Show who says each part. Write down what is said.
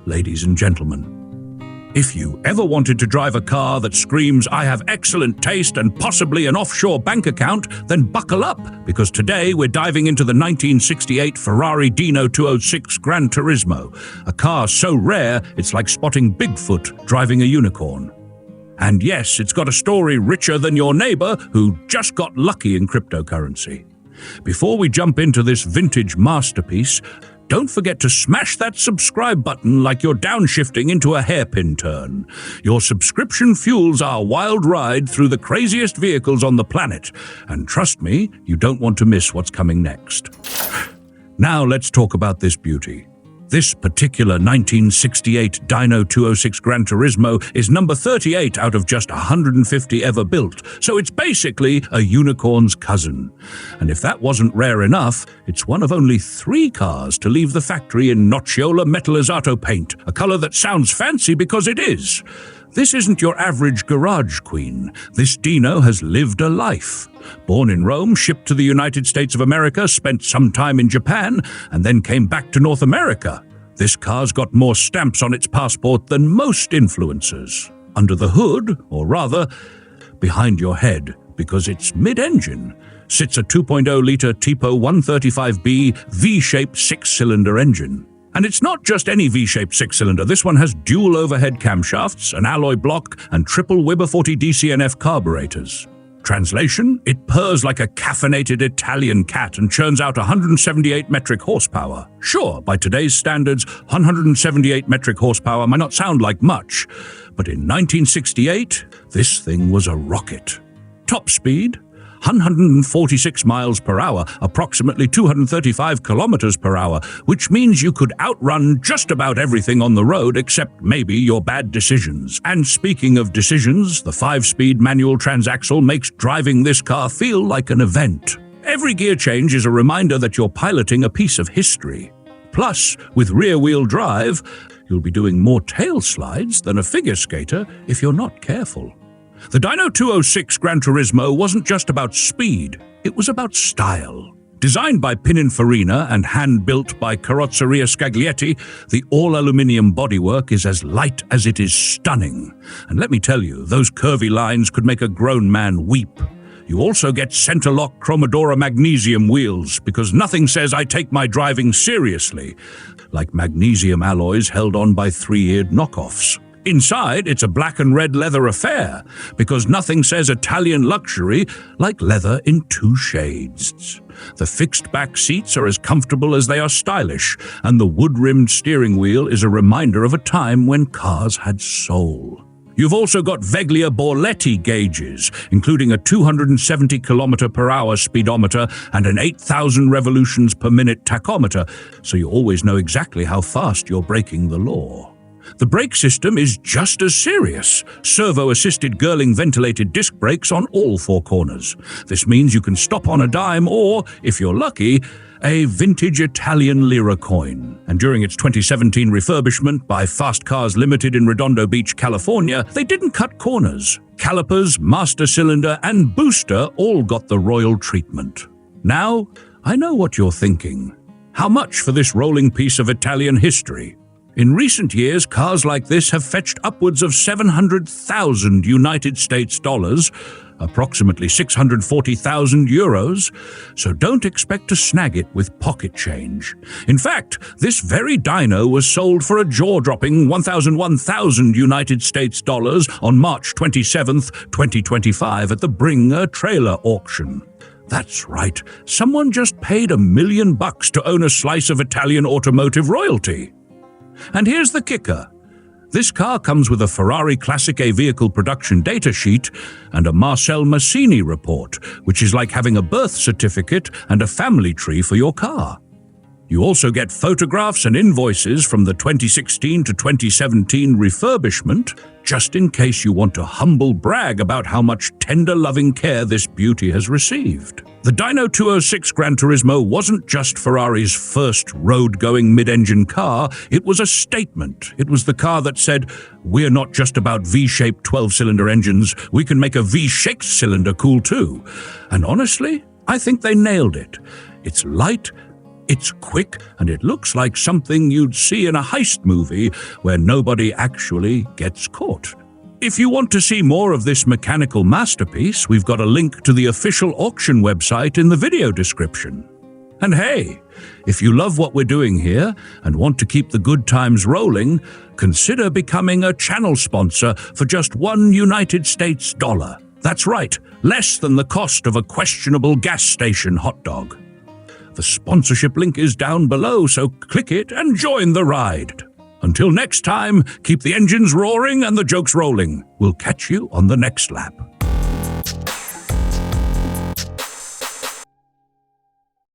Speaker 1: ladies and gentlemen. If you ever wanted to drive a car that screams, "I have excellent taste and possibly an offshore bank account," then buckle up, because today we're diving into the 1968 Ferrari Dino 206 Gran Turismo, a car so rare it's like spotting Bigfoot driving a unicorn. And yes, it's got a story richer than your neighbor who just got lucky in cryptocurrency. Before we jump into this vintage masterpiece, don't forget to smash that subscribe button like you're downshifting into a hairpin turn. Your subscription fuels our wild ride through the craziest vehicles on the planet. And trust me, you don't want to miss what's coming next. Now let's talk about this beauty. This particular 1968 Dino 206 Gran Turismo is number 38 out of just 150 ever built, so it's basically a unicorn's cousin. And if that wasn't rare enough, it's one of only 3 cars to leave the factory in Nocciola Metallisato paint, a color that sounds fancy because it is. This isn't your average garage queen. This Dino has lived a life. Born in Rome, shipped to the United States of America, spent some time in Japan, and then came back to North America. This car's got more stamps on its passport than most influencers. Under the hood, or rather, behind your head, because it's mid-engine, sits a 2.0-litre Tipo 135B V-shaped 6-cylinder engine. And it's not just any V-shaped 6-cylinder. This one has dual overhead camshafts, an alloy block, and triple Weber 40 DCNF carburetors. Translation: it purrs like a caffeinated Italian cat and churns out 178 metric horsepower. Sure, by today's standards, 178 metric horsepower might not sound like much, but in 1968, this thing was a rocket. Top speed: 146 miles per hour, approximately 235 kilometers per hour, which means you could outrun just about everything on the road except maybe your bad decisions. And speaking of decisions, the 5-speed manual transaxle makes driving this car feel like an event. Every gear change is a reminder that you're piloting a piece of history. Plus, with rear-wheel drive, you'll be doing more tail slides than a figure skater if you're not careful. The Dino 206 Gran Turismo wasn't just about speed, it was about style. Designed by Pininfarina and hand-built by Carrozzeria Scaglietti, the all-aluminium bodywork is as light as it is stunning. And let me tell you, those curvy lines could make a grown man weep. You also get center-lock Chromadora magnesium wheels, because nothing says I take my driving seriously, like magnesium alloys held on by 3-eared knockoffs. Inside, it's a black and red leather affair, because nothing says Italian luxury like leather in 2 shades. The fixed back seats are as comfortable as they are stylish, and the wood-rimmed steering wheel is a reminder of a time when cars had soul. You've also got Veglia Borletti gauges, including a 270 km/h speedometer and an 8,000 revolutions per minute tachometer, so you always know exactly how fast you're breaking the law. The brake system is just as serious. Servo-assisted Girling ventilated disc brakes on all 4 corners. This means you can stop on a dime or, if you're lucky, a vintage Italian lira coin. And during its 2017 refurbishment by Fast Cars Limited in Redondo Beach, California, they didn't cut corners. Calipers, master cylinder, and booster all got the royal treatment. Now, I know what you're thinking. How much for this rolling piece of Italian history? In recent years, cars like this have fetched upwards of 700,000 United States dollars, approximately 640,000 euros, so don't expect to snag it with pocket change. In fact, this very Dino was sold for a jaw-dropping 1,001,000 United States dollars on March 27, 2025 at the Bringer trailer auction. That's right, someone just paid $1 million to own a slice of Italian automotive royalty. And here's the kicker. This car comes with a Ferrari Classic A vehicle production data sheet and a Marcel Massini report, which is like having a birth certificate and a family tree for your car. You also get photographs and invoices from the 2016 to 2017 refurbishment, just in case you want to humble brag about how much tender loving care this beauty has received. The Dino 206 Gran Turismo wasn't just Ferrari's first road-going mid-engine car, it was a statement. It was the car that said, we're not just about V-shaped 12-cylinder engines, we can make a V-shaped cylinder cool too. And honestly, I think they nailed it. It's light, It's quick and it looks like something you'd see in a heist movie where nobody actually gets caught. If you want to see more of this mechanical masterpiece, we've got a link to the official auction website in the video description. And hey, if you love what we're doing here and want to keep the good times rolling, consider becoming a channel sponsor for just $1 United States dollar. That's right, less than the cost of a questionable gas station hot dog. The sponsorship link is down below, so click it and join the ride. Until next time, keep the engines roaring and the jokes rolling. We'll catch you on the next lap.